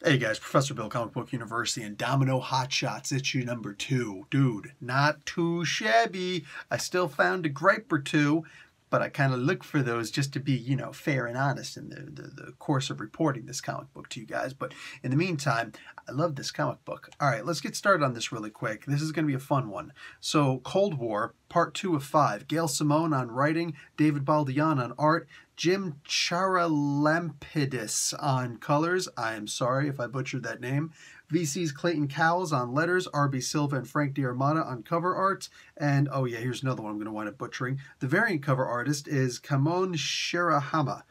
Hey guys, Professor Bill, Comic Book University, and Domino Hotshots, issue number 2. Dude, not too shabby. I still found a gripe or two, but I kind of look for those just to be, fair and honest in the course of reporting this comic book to you guys. But in the meantime, I love this comic book. All right, let's get started on this really quick. This is going to be a fun one. So, Cold War, part 2 of 5. Gail Simone on writing, David Baldian on art, Jim Charalampidis on colors. I am sorry if I butchered that name. VC's Clayton Cowles on letters, R.B. Silva and Frank D'Armata on cover art, and, oh yeah, here's another one I'm going to wind up butchering. The variant cover artist is Kamon Shirahama.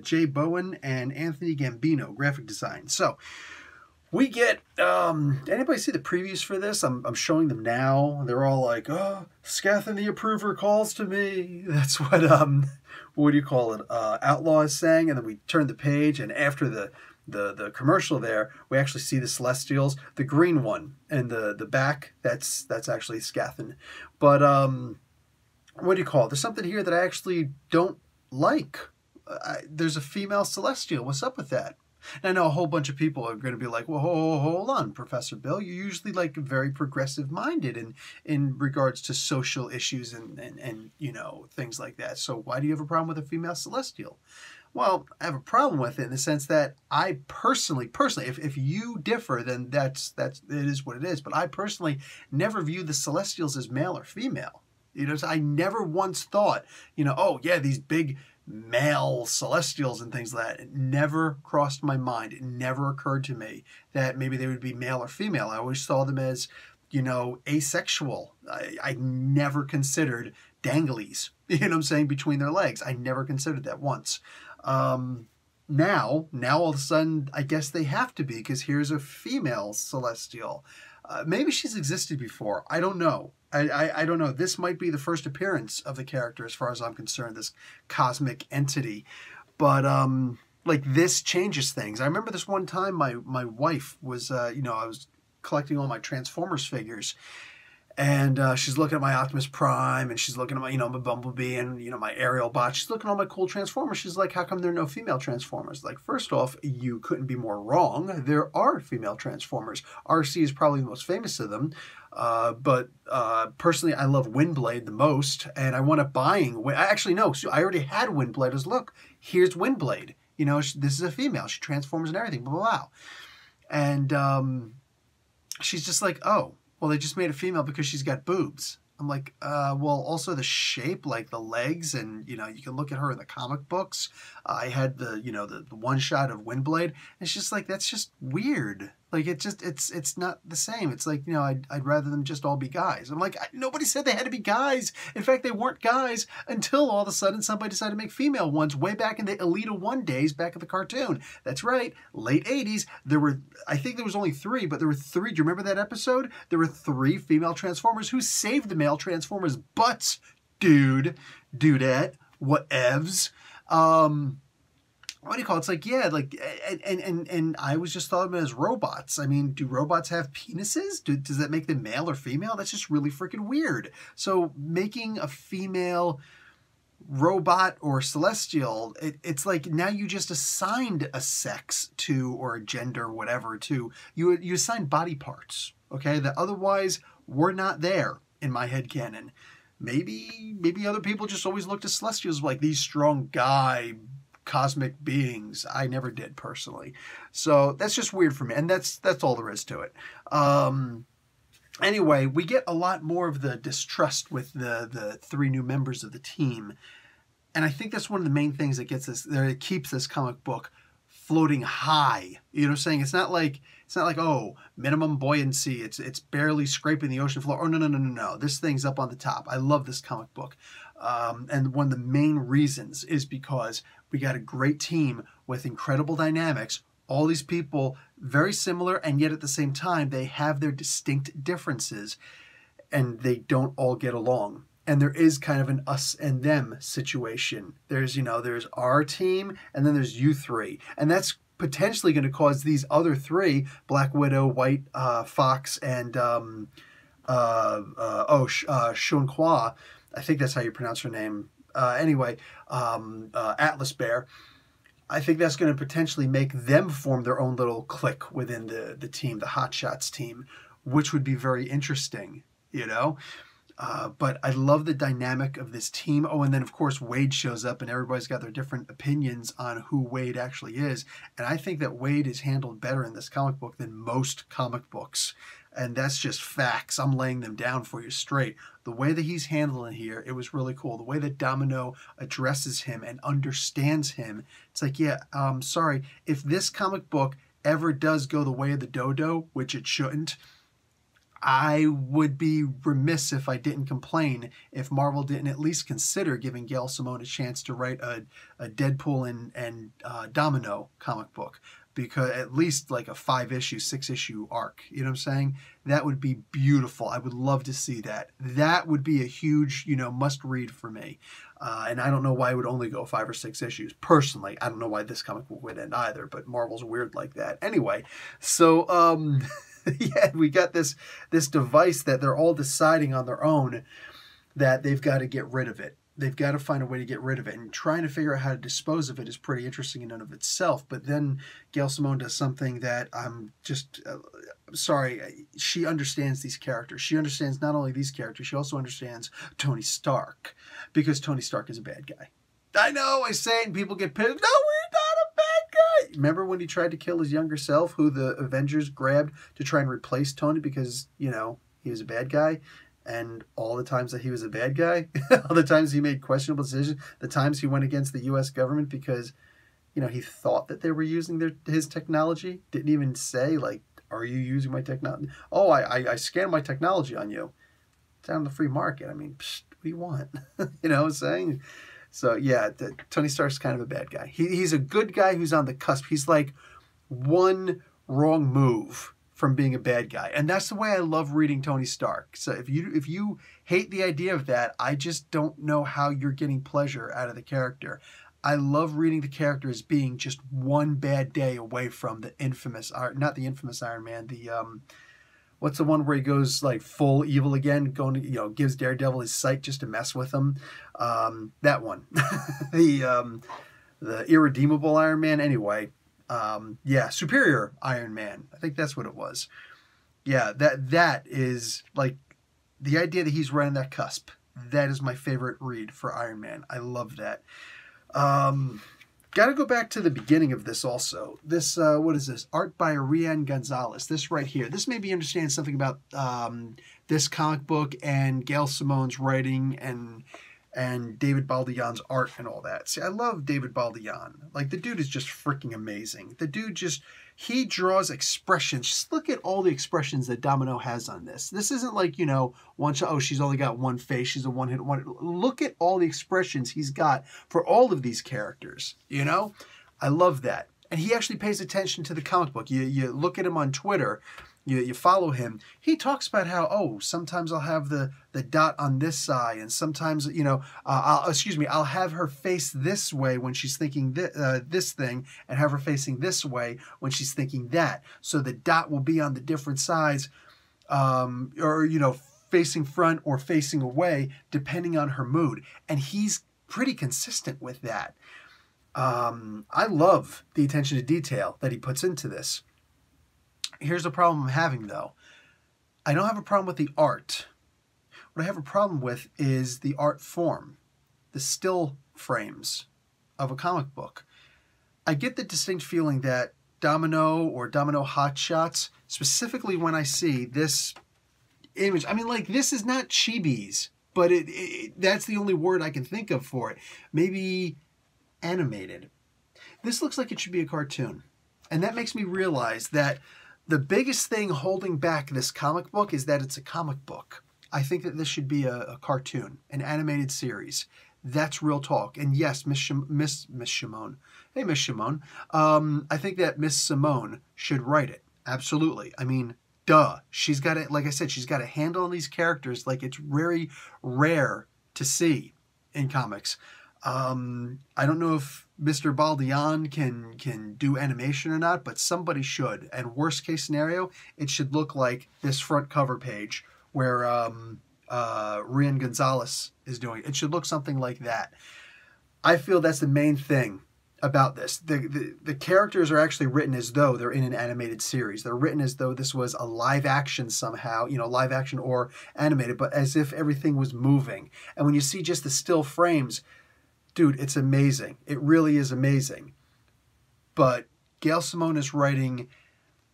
Jay Bowen and Anthony Gambino, graphic design. So, we get, anybody see the previews for this? I'm showing them now. They're all like, oh, Scathan the Approver calls to me. That's what do you call it? Outlaw is saying. And then we turn the page, and after the commercial there, we actually see the Celestials. The green one and the back, that's actually Scathan. But, what do you call it? There's something here that I actually don't like. There's a female Celestial. What's up with that? And I know a whole bunch of people are going to be like, well, hold on, Professor Bill. You're usually like very progressive-minded in regards to social issues and things like that. So why do you have a problem with a female Celestial? Well, I have a problem with it in the sense that I personally, if you differ, then it is what it is. But I personally never view the Celestials as male or female. So I never once thought, oh yeah, these big male Celestials and things like that. It never crossed my mind. It never occurred to me that maybe they would be male or female. I always saw them as, asexual. I never considered danglies, between their legs. I never considered that once. Now all of a sudden, I guess they have to be, because here's a female Celestial. Maybe she's existed before. I don't know. I don't know. This might be the first appearance of the character as far as I'm concerned, this cosmic entity. But, this changes things. I remember this one time my wife was, I was collecting all my Transformers figures. And she's looking at my Optimus Prime, and she's looking at my, my Bumblebee and, my Aerial Bot. She's looking at all my cool Transformers. She's like, how come there are no female Transformers? Like, first off, you couldn't be more wrong. There are female Transformers. RC is probably the most famous of them. But personally, I love Windblade the most, and I wound up buying. Actually, no, I already had Windblade. As look, here's Windblade. This is a female. She transforms and everything. Blah, blah, blah. And she's just like, oh, well, they just made a female because she's got boobs. I'm like, well, also the shape, like the legs, and, you can look at her in the comic books. I had the one shot of Windblade, and it's just like, that's just weird. Like, it's not the same. It's like, I'd rather them just all be guys. I'm like, nobody said they had to be guys. In fact, they weren't guys until all of a sudden somebody decided to make female ones way back in the Elita 1 days back at the cartoon. That's right, late 80s. I think there was only 3, but there were 3. Do you remember that episode? There were 3 female Transformers who saved the male Transformers' butts. Dudette, whatevs. What do you call it? It's like, yeah, like, and I was just thought of them as robots. I mean, do robots have penises? Does that make them male or female? That's just really freaking weird. So making a female robot or Celestial, it's like now you just assigned a sex to, or a gender, or whatever, to, you assigned body parts, okay, that otherwise were not there in my headcanon. Maybe other people just always looked at Celestials like these strong guy cosmic beings. I never did personally. So that's just weird for me. And that's all there is to it. Anyway, we get a lot more of the distrust with the 3 new members of the team. And I think that's one of the main things that that keeps this comic book floating high. You know what I'm saying? It's not like, oh, minimum buoyancy. It's barely scraping the ocean floor. Oh, no. This thing's up on the top. I love this comic book. And one of the main reasons is because we got a great team with incredible dynamics. All these people very similar, and yet at the same time, they have their distinct differences, and they don't all get along. And there is kind of an us and them situation. There's our team, and then there's you 3. And that's potentially going to cause these other 3, Black Widow, White Fox, and Shoon'kwa. I think that's how you pronounce her name. Atlas Bear. I think that's going to potentially make them form their own little clique within the team, the Hotshots team, which would be very interesting, you know? But I love the dynamic of this team. Oh, and then, of course, Wade shows up, and everybody's got their different opinions on who Wade actually is. And I think that Wade is handled better in this comic book than most comic books. And that's just facts. I'm laying them down for you straight. The way that he's handling here, it was really cool. The way that Domino addresses him and understands him. It's like, yeah, sorry, if this comic book ever does go the way of the dodo, which it shouldn't, I would be remiss if I didn't complain if Marvel didn't at least consider giving Gail Simone a chance to write a Deadpool and Domino comic book. Because at least like a 5-issue, 6-issue arc, you know what I'm saying? That would be beautiful. I would love to see that. That would be a huge, must read for me. And I don't know why it would only go 5 or 6 issues. Personally, I don't know why this comic book would end either, but Marvel's weird like that. Anyway, so yeah, we got this device that they're all deciding on their own that they've got to get rid of it. They've got to find a way to get rid of it. And trying to figure out how to dispose of it is pretty interesting in and of itself. But then Gail Simone does something that I'm just, sorry, she understands these characters. She understands not only these characters, she also understands Tony Stark. Because Tony Stark is a bad guy. I know, I say it and people get pissed. No, we're not a bad guy. Remember when he tried to kill his younger self, who the Avengers grabbed to try and replace Tony because, he was a bad guy? And all the times that he was a bad guy, all the times he made questionable decisions, the times he went against the U.S. government because, he thought that they were using his technology, didn't even say, like, are you using my technology? Oh, I scanned my technology on you. It's on the free market. I mean, psh, what do you want? You know what I'm saying? So, yeah, Tony Stark's kind of a bad guy. He's a good guy who's on the cusp. He's like one wrong move from being a bad guy. And that's the way I love reading Tony Stark. So if you hate the idea of that, I just don't know how you're getting pleasure out of the character. I love reading the character as being just one bad day away from the infamous, not the infamous Iron Man, the, what's the one where he goes like full evil again, going to, gives Daredevil his sight just to mess with him. That one. The irredeemable Iron Man. Anyway, yeah, Superior Iron Man. I think that's what it was. Yeah, that is like the idea that he's right on that cusp. That is my favorite read for Iron Man. I love that. Got to go back to the beginning of this also. This, what is this? Art by Rian Gonzalez. This right here. This made me understand something about this comic book and Gail Simone's writing and David Baldeon's art and all that. See, I love David Baldeon. Like, the dude is just freaking amazing. The dude he draws expressions. Just look at all the expressions that Domino has on this. This isn't like, she's only got one face. She's a one-hit wonder. Look at all the expressions he's got for all of these characters, I love that. And he actually pays attention to the comic book. You look at him on Twitter, you follow him. He talks about how, sometimes I'll have the dot on this eye, and sometimes, I'll have her face this way when she's thinking this thing, and have her facing this way when she's thinking that. So the dot will be on the different sides, facing front or facing away, depending on her mood. And he's pretty consistent with that. I love the attention to detail that he puts into this. Here's the problem I'm having, though. I don't have a problem with the art. What I have a problem with is the art form, the still frames of a comic book. I get the distinct feeling that Domino or Domino Hotshots, specifically when I see this image, I mean, like, this is not chibis, but that's the only word I can think of for it. Maybe animated. This looks like it should be a cartoon. And that makes me realize that the biggest thing holding back this comic book is that it's a comic book. I think that this should be a cartoon, an animated series. That's real talk. And yes, Miss Shimon. Hey, Miss Shimon. I think that Miss Simone should write it. Absolutely. I mean, duh. She's got it. Like I said, she's got a handle on these characters like it's very rare to see in comics. I don't know if Mr. Baldeon can do animation or not, but somebody should. And worst case scenario, it should look like this front cover page where Rian Gonzalez is doing it. It should look something like that. I feel that's the main thing about this. The characters are actually written as though they're in an animated series. They're written as though this was a live action somehow, live action or animated, but as if everything was moving. And when you see just the still frames, dude, it's amazing. It really is amazing. But Gail Simone is writing,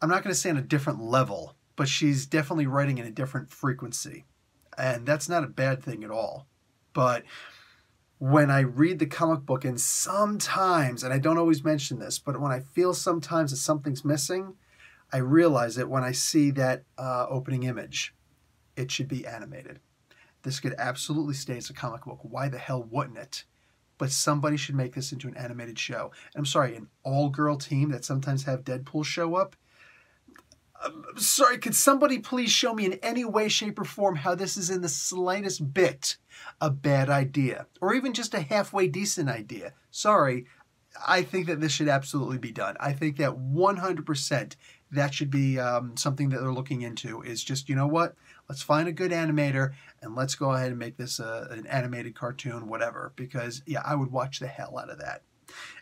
I'm not going to say on a different level, but she's definitely writing in a different frequency. And that's not a bad thing at all. But when I read the comic book, and sometimes, and I don't always mention this, but when I feel sometimes that something's missing, I realize it when I see that opening image. It should be animated. This could absolutely stay as a comic book. Why the hell wouldn't it? But somebody should make this into an animated show. And I'm sorry, an all-girl team that sometimes have Deadpool show up. I'm sorry, could somebody please show me in any way, shape, or form how this is in the slightest bit a bad idea? Or even just a halfway decent idea? Sorry, I think that this should absolutely be done. I think that 100% that should be something that they're looking into, is just, you know what? Let's find a good animator and let's go ahead and make this an animated cartoon, whatever. Because, yeah, I would watch the hell out of that.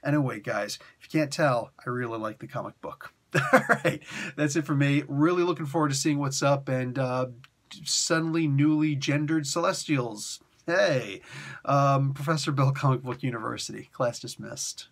Anyway, guys, if you can't tell, I really like the comic book. All right, that's it for me. Really looking forward to seeing what's up, and suddenly newly gendered Celestials. Hey, Professor Bill, Comic Book University. Class dismissed.